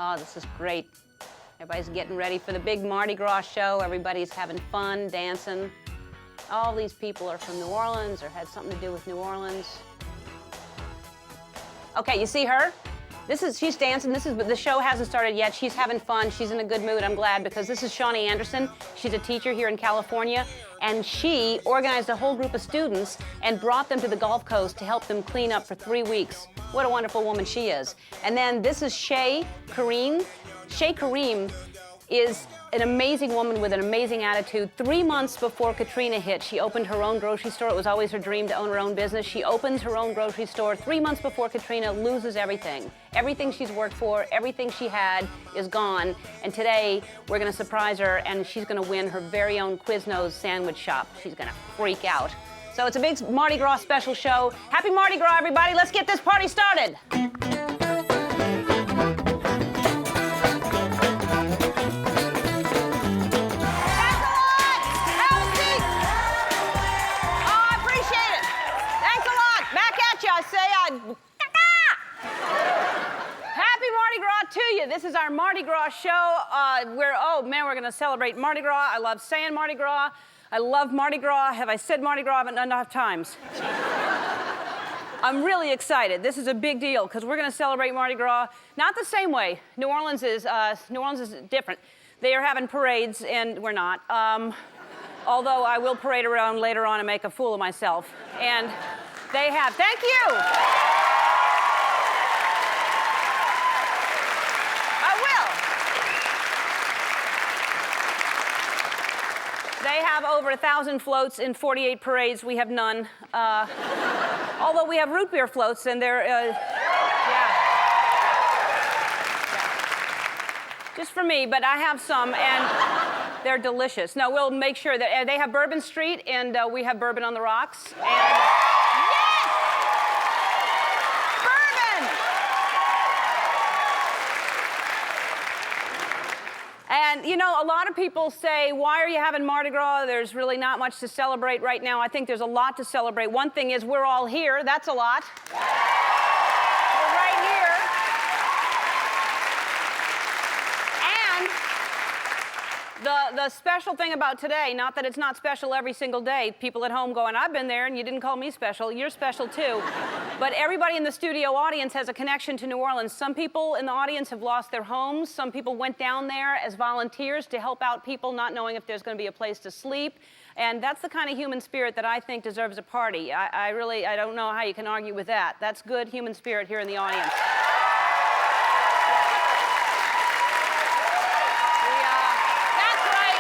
Oh, this is great. Everybody's getting ready for the big Mardi Gras show. Everybody's having fun, dancing. All these people are from New Orleans or had something to do with New Orleans. Okay, you see her? She's dancing. The show hasn't started yet. She's having fun. She's in a good mood. I'm glad, because this is Shawnee Anderson. She's a teacher here in California, and she organized a whole group of students and brought them to the Gulf Coast to help them clean up for 3 weeks. What a wonderful woman she is. And then this is Shay Kareem. Shay Kareem is an amazing woman with an amazing attitude. 3 months before Katrina hit, she opened her own grocery store. It was always her dream to own her own business. She opens her own grocery store 3 months before Katrina, loses everything. Everything she's worked for, everything she had is gone. And today, we're gonna surprise her, and she's gonna win her very own Quiznos sandwich shop. She's gonna freak out. So it's a big Mardi Gras special show. Happy Mardi Gras, everybody. Let's get this party started. Happy Mardi Gras to you. This is our Mardi Gras show. Oh man, we're gonna celebrate Mardi Gras. I love saying Mardi Gras. I love Mardi Gras. Have I said Mardi Gras enough times? I'm really excited. This is a big deal because we're gonna celebrate Mardi Gras not the same way. New Orleans is different. They are having parades and we're not. Although I will parade around later on and make a fool of myself. And they have, thank you. I will. They have over 1,000 floats in 48 parades. We have none. Although we have root beer floats, and they're, yeah. Just for me, but I have some, and they're delicious. No, we'll make sure that they have Bourbon Street, and we have Bourbon on the Rocks. And And, you know, a lot of people say, why are you having Mardi Gras? There's really not much to celebrate right now. I think there's a lot to celebrate. One thing is we're all here. That's a lot. We're right here. And the special thing about today, not that it's not special every single day, people at home going, I've been there and you didn't call me special. You're special too. But everybody in the studio audience has a connection to New Orleans. Some people in the audience have lost their homes. Some people went down there as volunteers to help out people, not knowing if there's going to be a place to sleep. And that's the kind of human spirit that I think deserves a party. I don't know how you can argue with that. That's good human spirit here in the audience. That's right.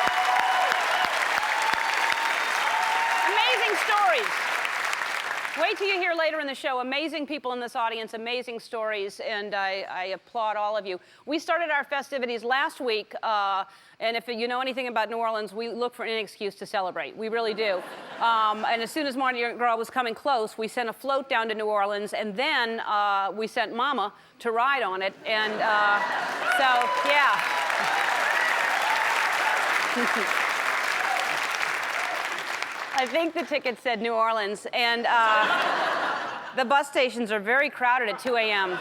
Amazing stories. Wait till you hear later in the show. Amazing people in this audience, amazing stories, and I applaud all of you. We started our festivities last week, and if you know anything about New Orleans, we look for any excuse to celebrate. We really do. And as soon as Mardi Gras was coming close, we sent a float down to New Orleans, and then we sent Mama to ride on it, and so, yeah. I think the ticket said New Orleans, and the bus stations are very crowded at 2 a.m.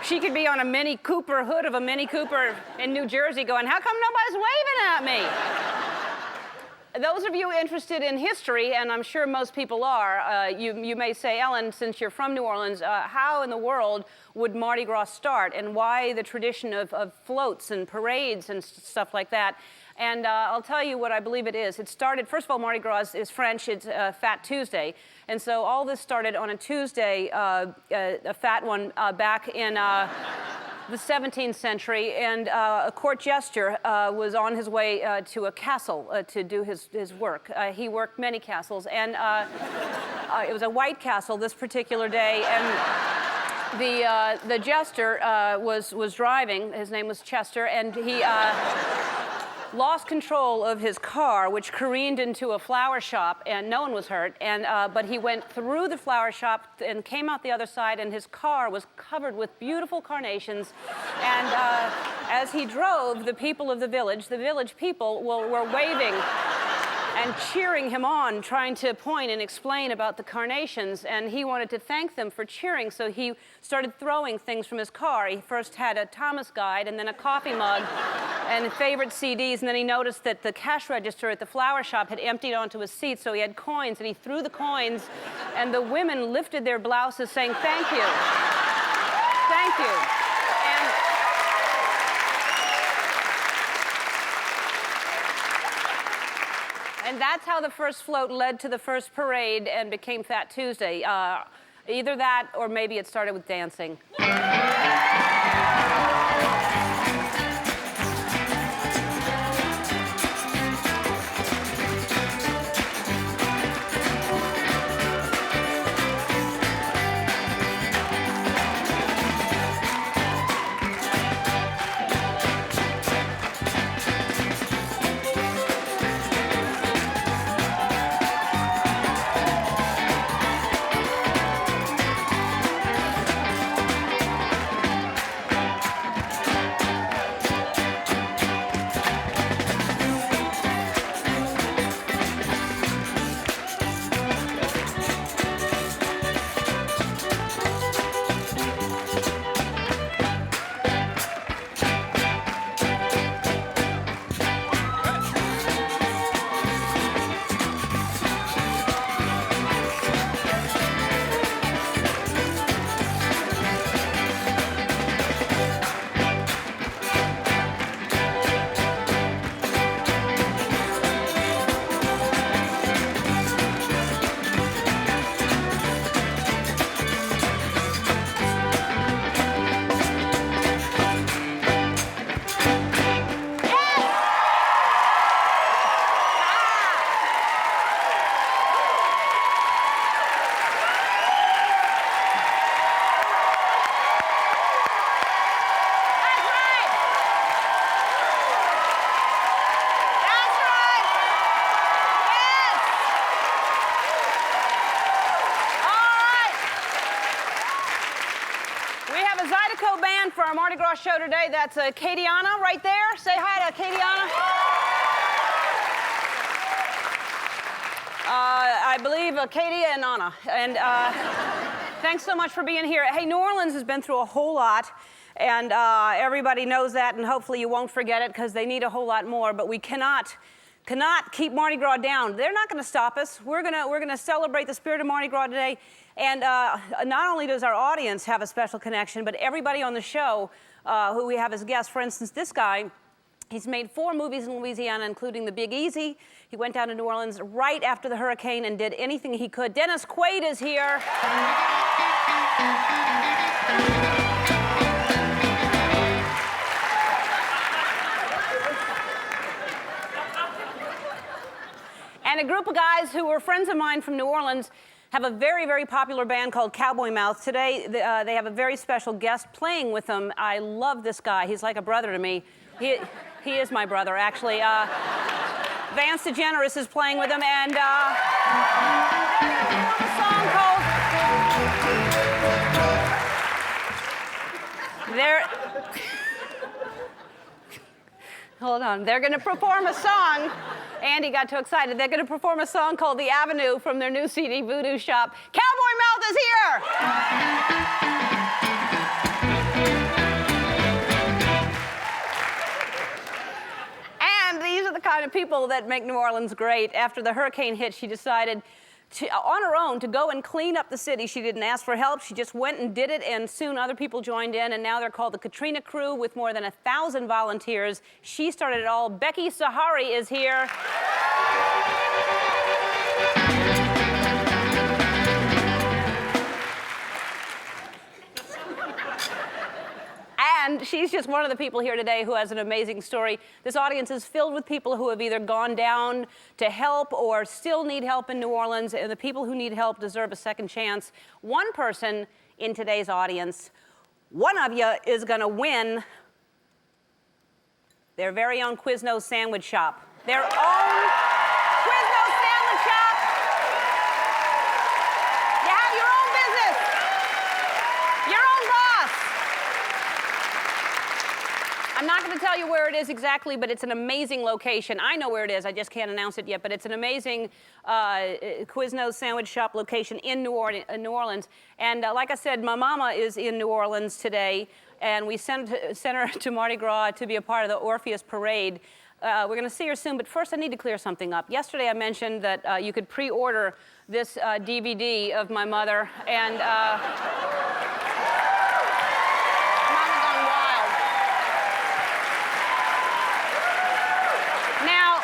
She could be on a Mini Cooper, hood of a Mini Cooper in New Jersey going, how come nobody's waving at me? Those of you interested in history, and I'm sure most people are, you may say, Ellen, since you're from New Orleans, how in the world would Mardi Gras start, and why the tradition of floats and parades and stuff like that? And I'll tell you what I believe it is. It started, first of all, Mardi Gras is French, it's Fat Tuesday. And so all this started on a Tuesday, a fat one, back in the 17th century. And a court jester was on his way to a castle to do his work. He worked many castles. And it was a white castle this particular day. And the jester was driving. His name was Chester. And he lost control of his car, which careened into a flower shop, and no one was hurt. And but he went through the flower shop and came out the other side, and his car was covered with beautiful carnations. And as he drove, the people of the village people, were waving. and cheering him on, trying to point and explain about the carnations, and he wanted to thank them for cheering, so he started throwing things from his car. He first had a Thomas guide, and then a coffee mug, and favorite CDs, and then he noticed that the cash register at the flower shop had emptied onto his seat, so he had coins, and he threw the coins, and the women lifted their blouses saying, "Thank you. Thank you." And that's how the first float led to the first parade and became Fat Tuesday. Either that, or maybe it started with dancing. For our Mardi Gras show today, that's Katrina right there. Say hi to Katrina. I believe Katie and Anna. And thanks so much for being here. Hey, New Orleans has been through a whole lot, and everybody knows that, and hopefully you won't forget it because they need a whole lot more, but we cannot keep Mardi Gras down. They're not going to stop us. We're gonna celebrate the spirit of Mardi Gras today. And not only does our audience have a special connection, but everybody on the show who we have as guests. For instance, this guy, he's made 4 movies in Louisiana, including The Big Easy. He went down to New Orleans right after the hurricane and did anything he could. Dennis Quaid is here. And a group of guys who were friends of mine from New Orleans have a very, very popular band called Cowboy Mouth. Today, they have a very special guest playing with them. I love this guy. He's like a brother to me. He is my brother, actually. Vance DeGeneres is playing with them, and a song called... Hold on. They're going to perform a song. Andy got too excited. They're going to perform a song called The Avenue from their new CD, Voodoo Shop. Cowboy Mouth is here! And these are the kind of people that make New Orleans great. After the hurricane hit, she decided on her own to go and clean up the city. She didn't ask for help. She just went and did it, and soon other people joined in, and now they're called the Katrina Crew with more than 1,000 volunteers. She started it all. Becky Sahari is here. And she's just one of the people here today who has an amazing story. This audience is filled with people who have either gone down to help or still need help in New Orleans, and the people who need help deserve a second chance. One person in today's audience, one of you is going to win their very own Quiznos sandwich shop. Their own Quiznos sandwich shop. You have your own business, your own boss. I'm not going to tell you where it is exactly, but it's an amazing location. I know where it is. I just can't announce it yet, but it's an amazing Quiznos sandwich shop location in New Orleans. And like I said, my mama is in New Orleans today, and we sent her to Mardi Gras to be a part of the Orpheus Parade. We're going to see her soon, but first I need to clear something up. Yesterday I mentioned that you could pre-order this DVD of my mother, and Mama Gone Wild. Now,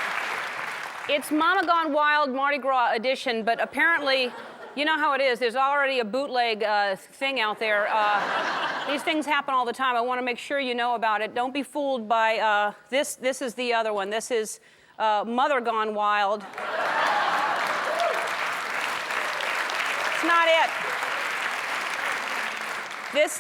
it's Mama Gone Wild Mardi Gras edition, but apparently, you know how it is. There's already a bootleg thing out there. These things happen all the time. I want to make sure you know about it. Don't be fooled by this. This is the other one. This is Mother Gone Wild. It's not it.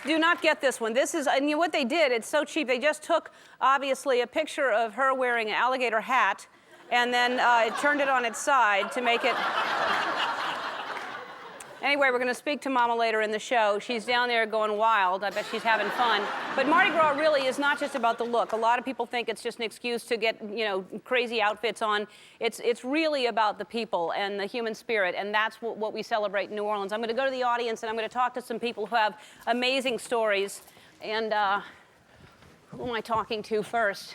Do not get this one. This is, and you know what they did? It's so cheap. They just took, obviously, a picture of her wearing an alligator hat, and then turned it on its side to make it. Anyway, we're going to speak to Mama later in the show. She's down there going wild. I bet she's having fun. But Mardi Gras really is not just about the look. A lot of people think it's just an excuse to get, you know, crazy outfits on. It's really about the people and the human spirit, and that's what we celebrate in New Orleans. I'm going to go to the audience, and I'm going to talk to some people who have amazing stories. And who am I talking to first?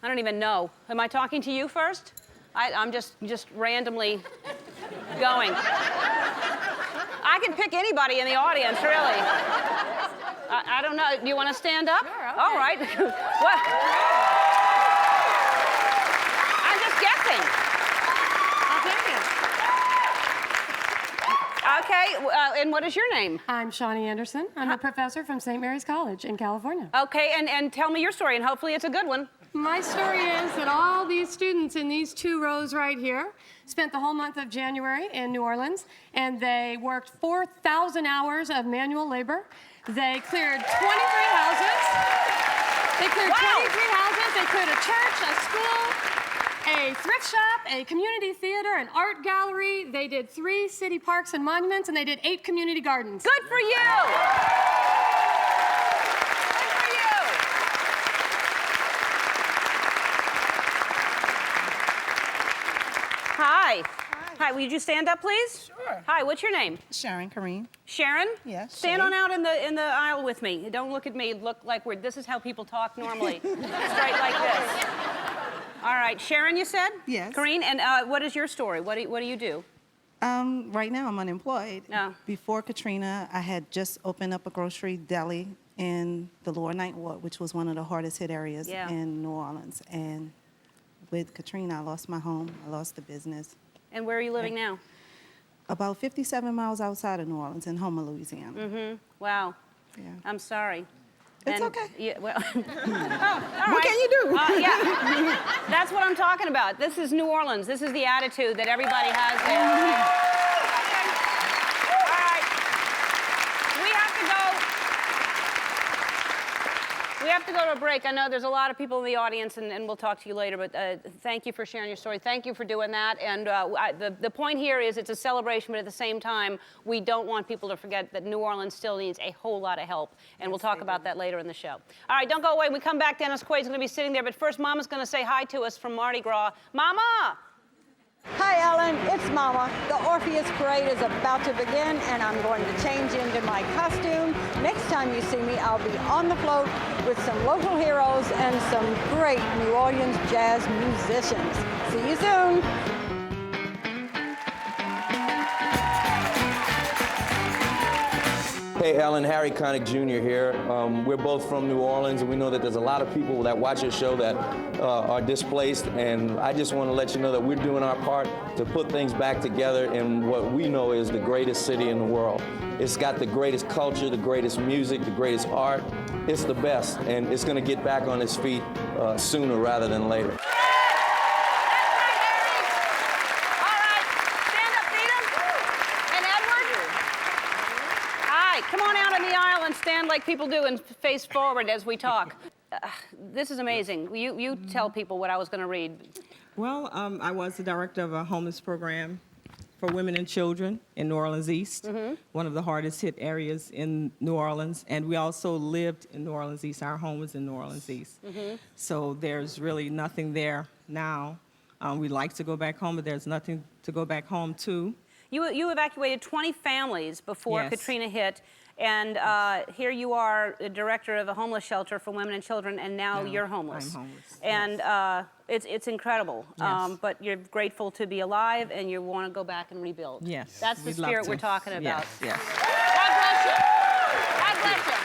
I don't even know. Am I talking to you first? I'm just randomly going. I can pick anybody in the audience, really. I don't know. Do you want to stand up? Sure, okay. All right. What? I'm just guessing. Okay, and what is your name? I'm Shawnee Anderson. I'm a professor from St. Mary's College in California. Okay, and tell me your story, and hopefully it's a good one. My story is that all these students in these 2 rows right here spent the whole month of January in New Orleans, and they worked 4,000 hours of manual labor. They cleared 23 houses. They cleared 23 houses. They cleared a church, a school, a thrift shop, a community theater, an art gallery. They did 3 city parks and monuments, and they did 8 community gardens. Good for you! Hi. Hi, would you stand up, please? Sure. Hi, what's your name? Sharon, Kareem. Sharon? Yes. Stand on out in the aisle with me. Don't look at me. Look like this is how people talk normally. Straight like this. All right, Sharon, you said? Yes. Kareem, and what is your story? What do you do? Right now I'm unemployed. No. Before Katrina, I had just opened up a grocery deli in the Lower Ninth Ward, which was one of the hardest hit areas in New Orleans. And with Katrina, I lost my home, I lost the business. And where are you living now? About 57 miles outside of New Orleans in Houma, Louisiana. Mm-hmm. Wow. Yeah. I'm sorry. It's okay. Yeah, well, What can you do? Yeah, that's what I'm talking about. This is New Orleans. This is the attitude that everybody has there. All right. We have to go to a break. I know there's a lot of people in the audience, and we'll talk to you later, but thank you for sharing your story. Thank you for doing that. And the point here is it's a celebration, but at the same time, we don't want people to forget that New Orleans still needs a whole lot of help. And we'll talk about that later in the show. All right, don't go away. When we come back, Dennis Quaid's going to be sitting there. But first, Mama's going to say hi to us from Mardi Gras. Mama! Hi, Ellen. It's Mama. The Orpheus Parade is about to begin, and I'm going to change into my costume. Next time you see me, I'll be on the float with some local heroes and some great New Orleans jazz musicians. See you soon. Hey, Ellen, Harry Connick Jr. here. We're both from New Orleans, and we know that there's a lot of people that watch your show that are displaced, and I just want to let you know that we're doing our part to put things back together in what we know is the greatest city in the world. It's got the greatest culture, the greatest music, the greatest art. It's the best, and it's going to get back on its feet sooner rather than later. Come on out in the aisle and stand like people do and face forward as we talk. This is amazing. You tell people what I was going to read. Well, I was the director of a homeless program for women and children in New Orleans East, one of the hardest hit areas in New Orleans. And we also lived in New Orleans East. Our home was in New Orleans East. So there's really nothing there now. We'd like to go back home, but there's nothing to go back home to. You evacuated 20 families before Yes. Katrina hit, and here you are, the director of a homeless shelter for women and children, and now you're homeless. I'm homeless, And it's incredible. Yes. But you're grateful to be alive, and you want to go back and rebuild. Yes. That's the we'd love spirit to. we're talking about. Yes, yes. God bless you. God bless you.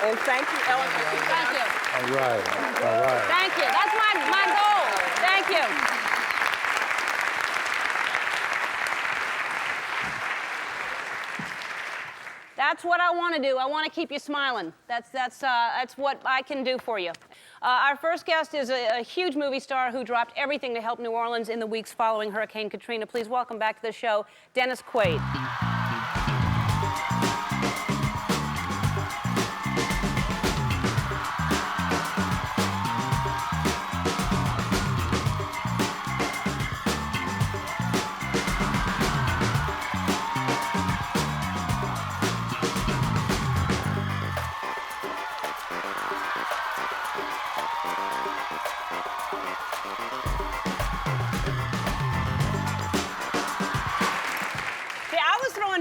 And thank you, Ellen. Thank you. All right. All right. Thank you. That's my goal. Thank you. That's what I want to do. I want to keep you smiling. That's what I can do for you. Our first guest is a huge movie star who dropped everything to help New Orleans in the weeks following Hurricane Katrina. Please welcome back to the show, Dennis Quaid.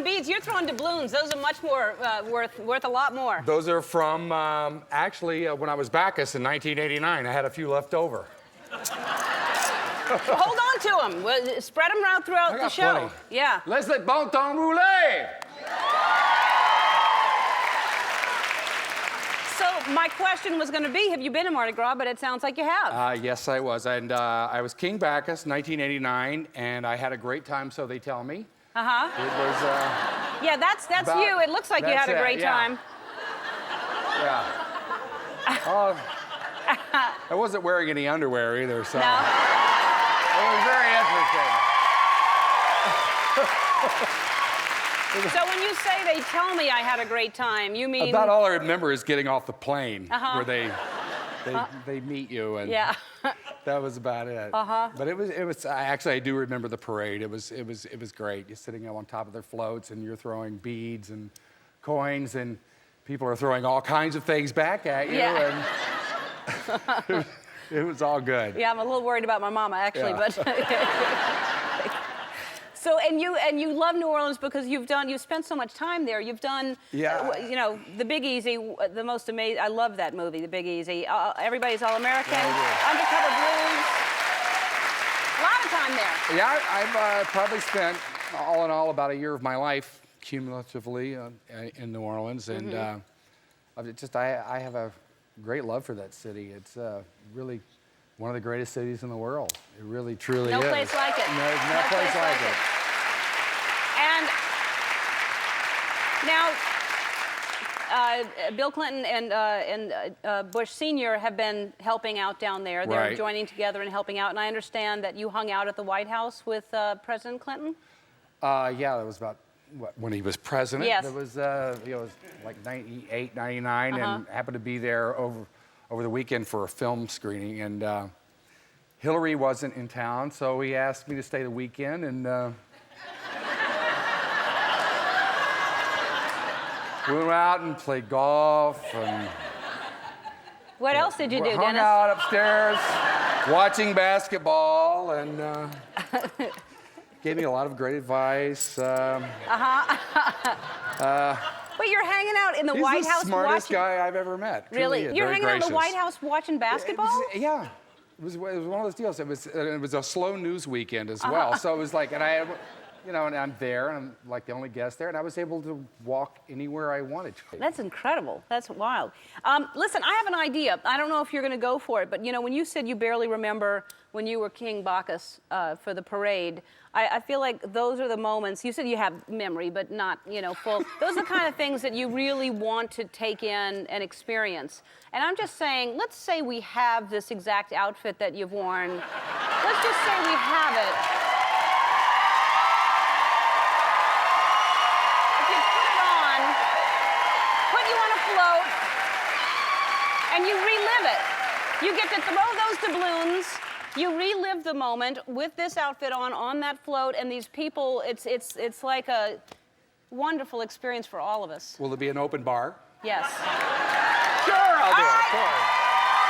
Beads, you're throwing doubloons. Those are much more worth a lot more. Those are from, actually, when I was Bacchus in 1989. I had a few left over. Hold on to them. Well, spread them around throughout the show. Plenty. Yeah. Laissez bon temps rouler. So my question was going to be, have you been to Mardi Gras? But it sounds like you have. Yes, I was. And I was King Bacchus, 1989, and I had a great time, so they tell me. Uh-huh. It was, yeah, that's about- you. It looks like you had a great time. Yeah. I wasn't wearing any underwear either, so. No? It was very interesting. So when you say they tell me I had a great time, you mean... About all I remember is getting off the plane Uh-huh. where they meet you, and Yeah. that was about it. Uh-huh. But it was. I do remember the parade. It was great. You're sitting on top of their floats, and you're throwing beads and coins, and people are throwing all kinds of things back at you, Yeah. and it was all good. Yeah, I'm a little worried about my mama, actually, Yeah. but... So, and you love New Orleans because you've spent so much time there. You've done, Yeah. you know, The Big Easy, the most amazing. I love that movie, The Big Easy. Everybody's All American, Undercover Blues. A lot of time there. Yeah, I've probably spent all in all about a year of my life cumulatively in New Orleans, and I have a great love for that city. It's really one of the greatest cities in the world. It really, truly No is. place like it. No place like it. And now, Bill Clinton and Bush Sr. have been helping out down there. They're Right. joining together and helping out. And I understand that you hung out at the White House with President Clinton? Yeah, that was about when he was president. Yes. That was, it was like 98, 99, and happened to be there over the weekend for a film screening. And Hillary wasn't in town, so he asked me to stay the weekend, and we went out and played golf, and What else did you do, hung Dennis? out upstairs watching basketball, and gave me a lot of great advice. But you're hanging out in the He's White the House smartest watching... guy I've ever met. Really? Truly is. You're Very hanging out in the gracious. White House watching basketball? Yeah. It was one of those deals. It was a slow news weekend as well. So it was like, and I, and I'm there, and I'm like the only guest there, and I was able to walk anywhere I wanted to. That's incredible. That's wild. Listen, I have an idea. I don't know if you're going to go for it, but you know, when you said you barely remember when you were King Bacchus for the parade, I feel like those are the moments. You said you have memory, but not, you know, full. Those are the kind of things that you really want to take in and experience. And I'm just saying, let's say we have this exact outfit that you've worn. Let's just say we have it. If you put you on a float, and you relive it. You get to throw those doubloons You relive the moment with this outfit on that float, and these people. It's like a wonderful experience for all of us. Will there be an open bar? Yes. Sure, I'll do it. right. Of course.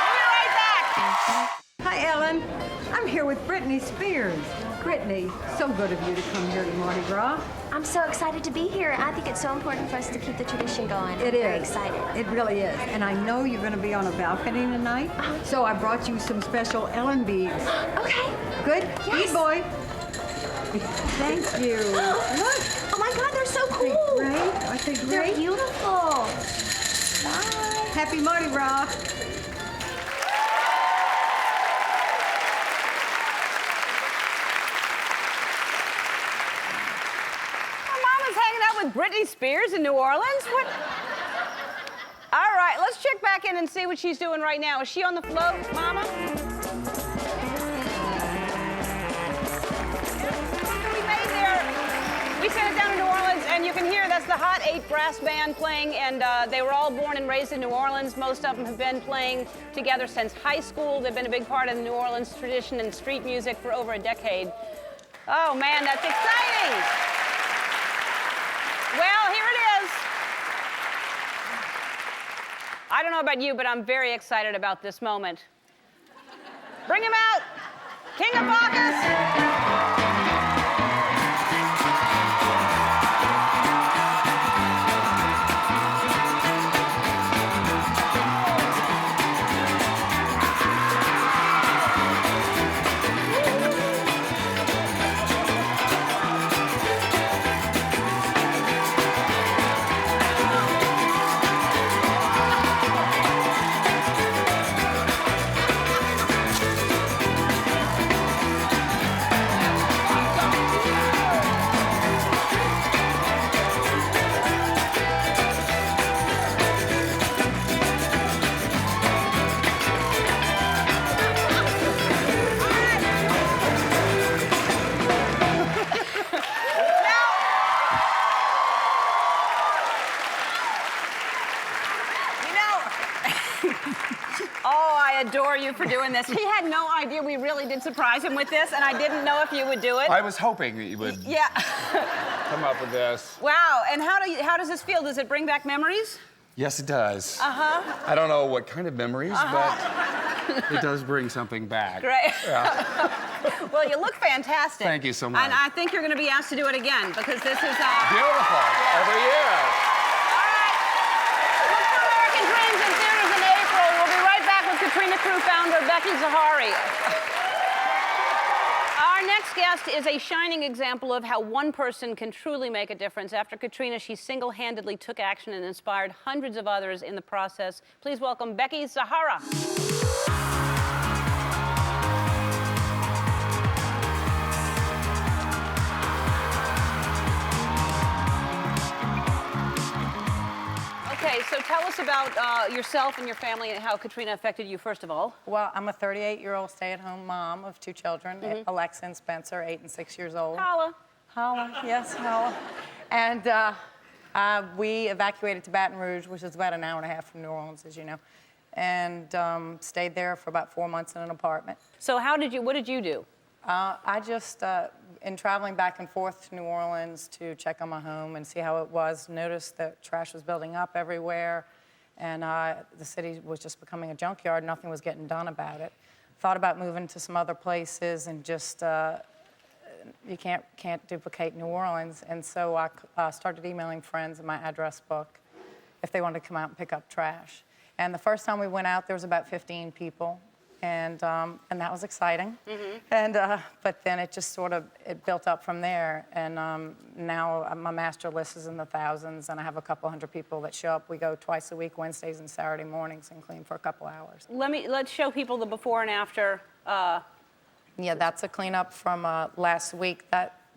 We'll be right back. Hi, Ellen. I'm here with Britney Spears. Britney, so good of you to come here to Mardi Gras. I'm so excited to be here. I think it's so important for us to keep the tradition going. It I'm very is. excited. It really is. And I know you're going to be on a balcony tonight, so I brought you some special Ellen beads. Okay. Good? Yes. Bead boy. Thank you. Look. Oh my God, they're so cool. Great. I think They're great. beautiful. Bye. Happy Mardi Gras. With Britney Spears in New Orleans? What? All right, let's check back in and see what she's doing right now. Is she on the float, Mama? We made there. We sent it down to New Orleans, and you can hear that's the Hot 8 brass band playing, and they were all born and raised in New Orleans. Most of them have been playing together since high school. They've been a big part of the New Orleans tradition and street music for over a decade. Oh, man, that's exciting. Well, here it is. I don't know about you, but I'm very excited about this moment. Bring him out, King Bacchus. I adore you for doing this. He had no idea we really did surprise him with this, and I didn't know if you would do it. I was hoping that you would come up with this. Wow, and how does this feel? Does it bring back memories? Yes, it does. Uh-huh. I don't know what kind of memories, but it does bring something back. Great. Yeah. Well, you look fantastic. Thank you so much. And I think you're going to be asked to do it again, because this is... Beautiful. Every year. American Dreams in theaters in April. We'll be right back with Katrina crew founder Becky Zahari. Our next guest is a shining example of how one person can truly make a difference. After Katrina, she single-handedly took action and inspired hundreds of others in the process. Please welcome Becky Zahara. Okay, so tell us about yourself and your family and how Katrina affected you, first of all. Well, I'm a 38-year-old stay-at-home mom of two children, Alexa and Spencer, 8 and 6 years old. Holla. Holla, yes, holla. And we evacuated to Baton Rouge, which is about an hour and a half from New Orleans, as you know, and stayed there for about 4 months in an apartment. So what did you do? I just, in traveling back and forth to New Orleans to check on my home and see how it was, noticed that trash was building up everywhere, and the city was just becoming a junkyard. Nothing was getting done about it. Thought about moving to some other places, and just you can't duplicate New Orleans. And so I started emailing friends in my address book if they wanted to come out and pick up trash. And the first time we went out, there was about 15 people. And that was exciting. And but then it just sort of built up from there. And now my master list is in the thousands, and I have a couple hundred people that show up. We go twice a week, Wednesdays and Saturday mornings, and clean for a couple hours. Let's show people the before and after. Yeah, that's a cleanup from last week.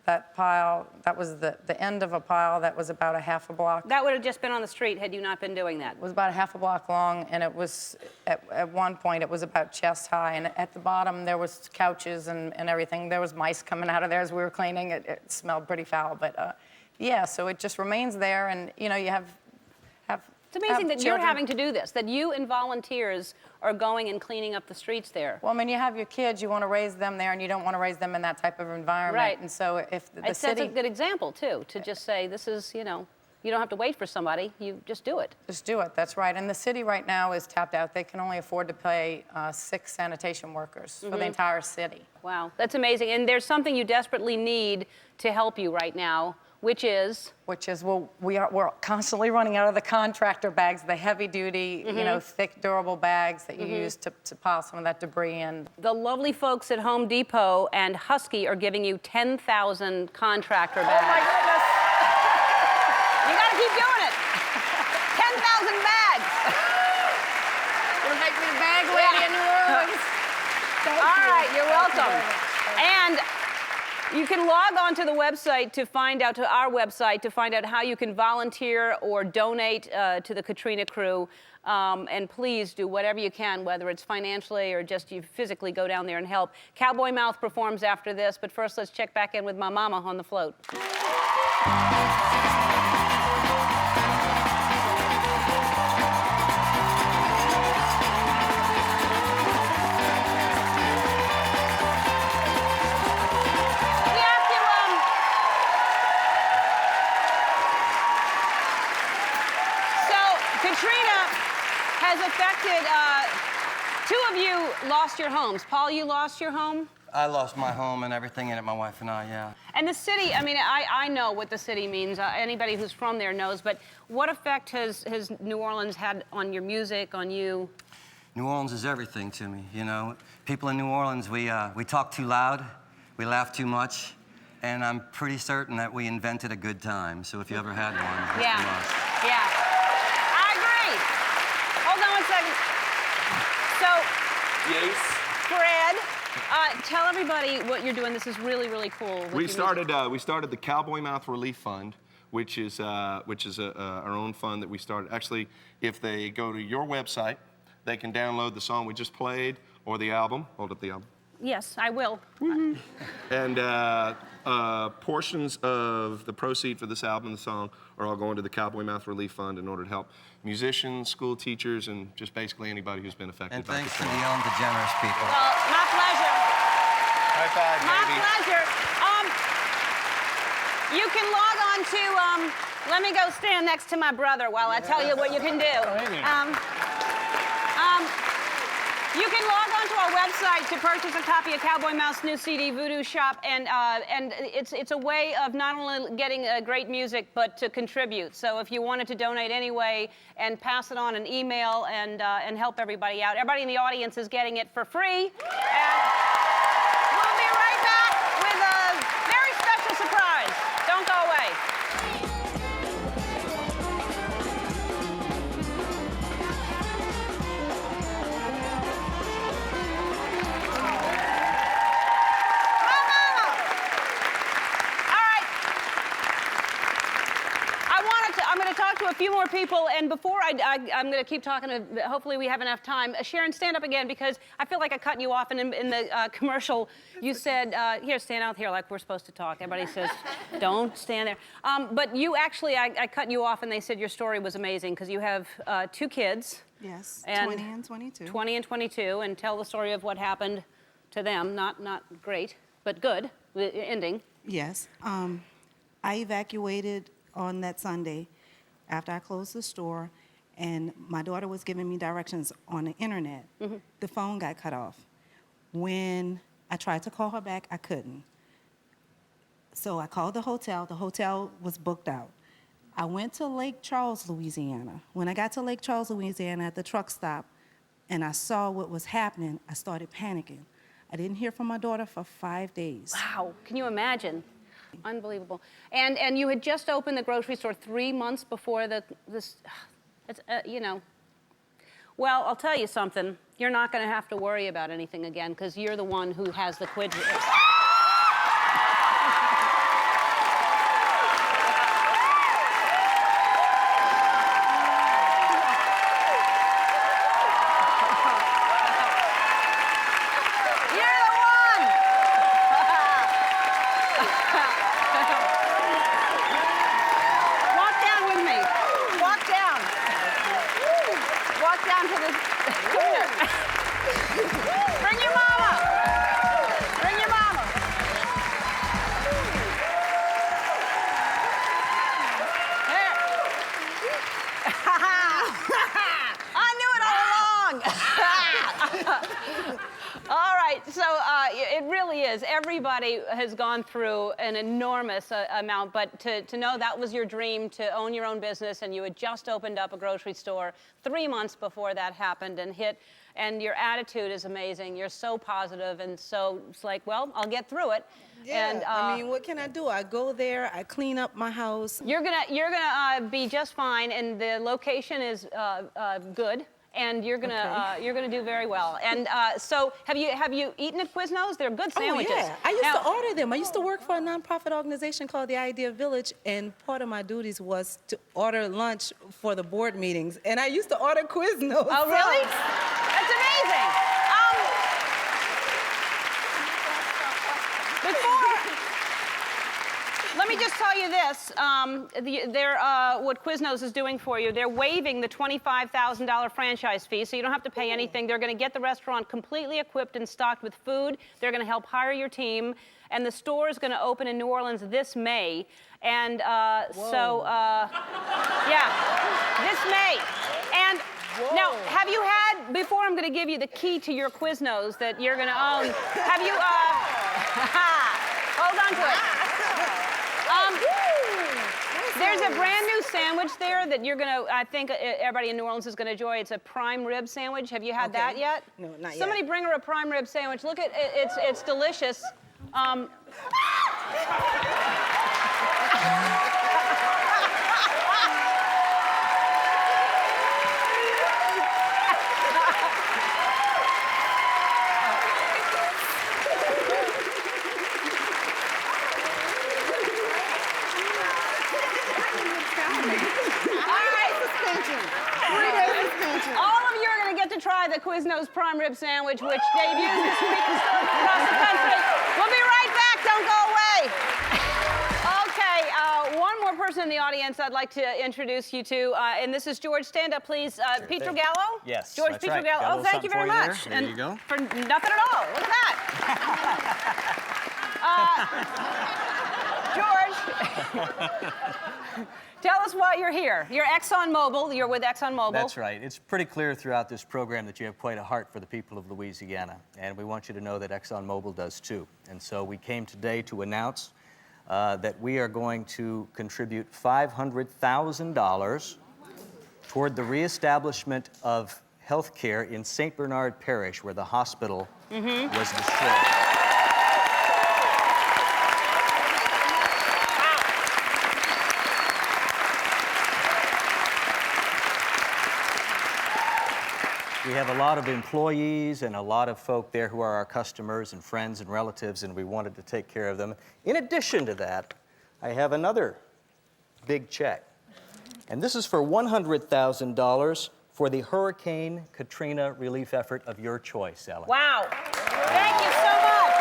That pile, that was the end of a pile that was about a half a block. That would have just been on the street had you not been doing that. It was about a half a block long, and it was, at one point, it was about chest high, and at the bottom there was couches and everything. There was mice coming out of there as we were cleaning. It smelled pretty foul, but yeah, so it just remains there, and you know, you have It's amazing that you're children. having to do this, that you and volunteers are going and cleaning up the streets there. Well, I mean, you have your kids, you want to raise them there, and you don't want to raise them in that type of environment. Right. And so if the That's city... a good example, too, to just say, this is, you know, you don't have to wait for somebody, you just do it. Just do it, that's right. And the city right now is tapped out. They can only afford to pay 6 sanitation workers for the entire city. Wow, that's amazing. And there's something you desperately need to help you right now, which is? Which is, well, we're constantly running out of the contractor bags, the heavy-duty, you know, thick, durable bags that you use to pile some of that debris in. The lovely folks at Home Depot and Husky are giving you 10,000 contractor bags. Oh, my goodness! You gotta keep doing it. 10,000 bags. It'll make me a bag lady in New Orleans. All right, you're welcome. And you can log on to the website to find out, to our website, to find out how you can volunteer or donate to the Katrina crew. And please do whatever you can, whether it's financially or just you physically go down there and help. Cowboy Mouth performs after this, but first let's check back in with my mama on the float. Katrina has affected, 2 of you lost your homes. Paul, you lost your home? I lost my home and everything in it, my wife and I, yeah. And the city, I mean, I know what the city means. Anybody who's from there knows, but what effect has New Orleans had on your music, on you? New Orleans is everything to me, you know. People in New Orleans, we talk too loud, we laugh too much, and I'm pretty certain that we invented a good time. So if you ever had one, it's from us. Yeah. Hold on 1 second. So, yes. Fred, tell everybody what you're doing. This is really, really cool. We started the Cowboy Mouth Relief Fund, which is our own fund that we started. Actually, if they go to your website, they can download the song we just played or the album. Hold up the album. Yes, I will. And portions of the proceeds for this album and the song are all going to the Cowboy Mouth Relief Fund in order to help musicians, school teachers, and just basically anybody who's been affected And by thanks to Katrina. the Ellen DeGeneres people. Well, my pleasure. High five, My baby. pleasure. You can log on to, let me go stand next to my brother while I tell you what you can do. You can log on to our website to purchase a copy of Cowboy Mouth's new CD, Voodoo Shop, and it's a way of not only getting great music, but to contribute. So if you wanted to donate anyway and pass it on an email and help everybody out. Everybody in the audience is getting it for free. And we'll be right back with a very special surprise. Don't go away. I'm going to talk to a few more people, and before I'm going to keep talking, hopefully we have enough time. Sharon, stand up again, because I feel like I cut you off, and in the commercial, you said, here, stand out here like we're supposed to talk. Everybody says, don't stand there. But you actually, I cut you off, and they said your story was amazing, because you have 2 kids. Yes, And 20 and 22. 20 and 22, and tell the story of what happened to them. Not great, but good, ending. Yes. I evacuated on that Sunday after I closed the store, and my daughter was giving me directions on the internet. The phone got cut off. When I tried to call her back, I couldn't. So I called the hotel. The hotel was booked out. I went to Lake Charles, Louisiana. When I got to Lake Charles, Louisiana at the truck stop, and I saw what was happening, I started panicking. I didn't hear from my daughter for 5 days. Wow, can you imagine? Unbelievable. And you had just opened the grocery store 3 months before this, it's, you know. Well, I'll tell you something. You're not going to have to worry about anything again, because you're the one who has the Quaid. right, so it really is. Everybody has gone through an enormous amount, but to know that was your dream, to own your own business, and you had just opened up a grocery store 3 months before that happened and hit, and your attitude is amazing. You're so positive, and so it's like, well, I'll get through it. Yeah, And, I mean, what can I do? I go there, I clean up my house. You're gonna be just fine, and the location is good. And you're gonna do very well. And so, have you eaten at Quiznos? They're good sandwiches. Oh, yeah. I used to order them. I used to work for a nonprofit organization called the Idea Village, and part of my duties was to order lunch for the board meetings. And I used to order Quiznos. Oh, really? That's amazing. Let me just tell you this. What Quiznos is doing for you, they're waiving the $25,000 franchise fee, so you don't have to pay anything. They're going to get the restaurant completely equipped and stocked with food. They're going to help hire your team. And the store is going to open in New Orleans this May. And yeah, this May. And now, have you had, before I'm going to give you the key to your Quiznos that you're going to own, have you, hold on to it. There's a brand new sandwich there that you're gonna, I think everybody in New Orleans is gonna enjoy. It's a prime rib sandwich. Have you had that yet? No, not yet. Somebody bring her a prime rib sandwich. Look at it, it's delicious. Try the Quiznos prime rib sandwich, which debuts this week in stores across the country. We'll be right back. Don't go away. Okay, one more person in the audience I'd like to introduce you to, and this is George. Stand up, please. Pietro Gallo? Yes, George that's Pietro right. Gallo. Oh, thank you very much. There you go. For nothing at all. Look at that. George. Tell us why you're here. You're ExxonMobil. You're with ExxonMobil. That's right. It's pretty clear throughout this program that you have quite a heart for the people of Louisiana, and we want you to know that ExxonMobil does too. And so we came today to announce that we are going to contribute $500,000 toward the reestablishment of health care in St. Bernard Parish, where the hospital was destroyed. We have a lot of employees and a lot of folk there who are our customers and friends and relatives, and we wanted to take care of them. In addition to that, I have another big check. And this is for $100,000 for the Hurricane Katrina relief effort of your choice, Ellen. Wow. Thank you so much.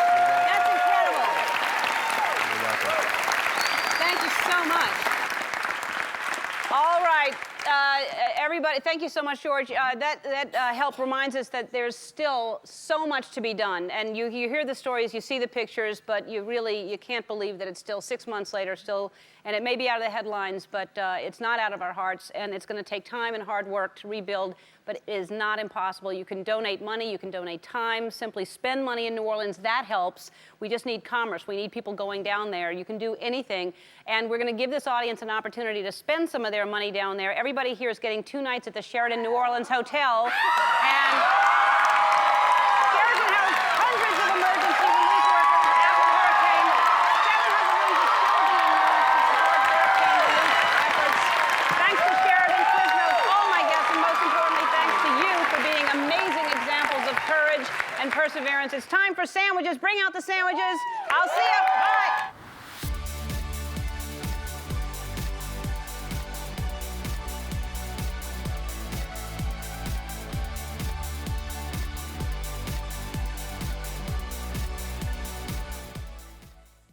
That's incredible. You're welcome. Thank you so much. All right. Everybody, thank you so much, George. That help reminds us that there's still so much to be done. And you hear the stories, you see the pictures, but you can't believe that it's still 6 months later, and it may be out of the headlines, but it's not out of our hearts, and it's going to take time and hard work to rebuild, but it is not impossible. You can donate money, you can donate time, simply spend money in New Orleans. That helps. We just need commerce. We need people going down there. You can do anything, and we're going to give this audience an opportunity to spend some of their money down there. Everybody here is getting 2 nights at the Sharon New Orleans Hotel, and Sharon has hundreds of emergency relief workers after the hurricane. 700 rooms of storage being used to support hurricane relief efforts. Thanks to Sharon and Quiznos, all my guests, and most importantly, thanks to you for being amazing examples of courage and perseverance. It's time for sandwiches. Bring out the sandwiches. I'll see you.